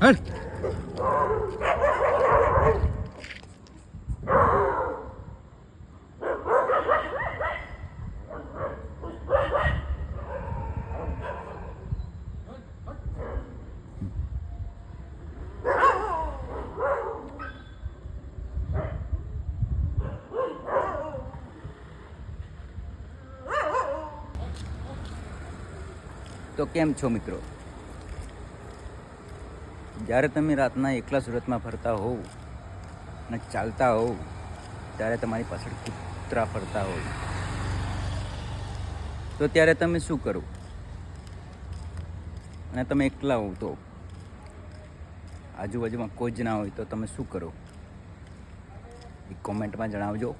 હટ. તો કેમ છો મિત્રો? જ્યારે તમે રાતના એકલા સુરતમાં ફરતા હોવ અને ચાલતા હોવ ત્યારે તમારી પાછળ કૂતરા ફરતા હોય તો ત્યારે તમે શું કરો? અને તમે એકલા હોવ તો આજુબાજુમાં કોઈ જ ના હોય તો તમે શું કરો? એ કોમેન્ટમાં જણાવજો.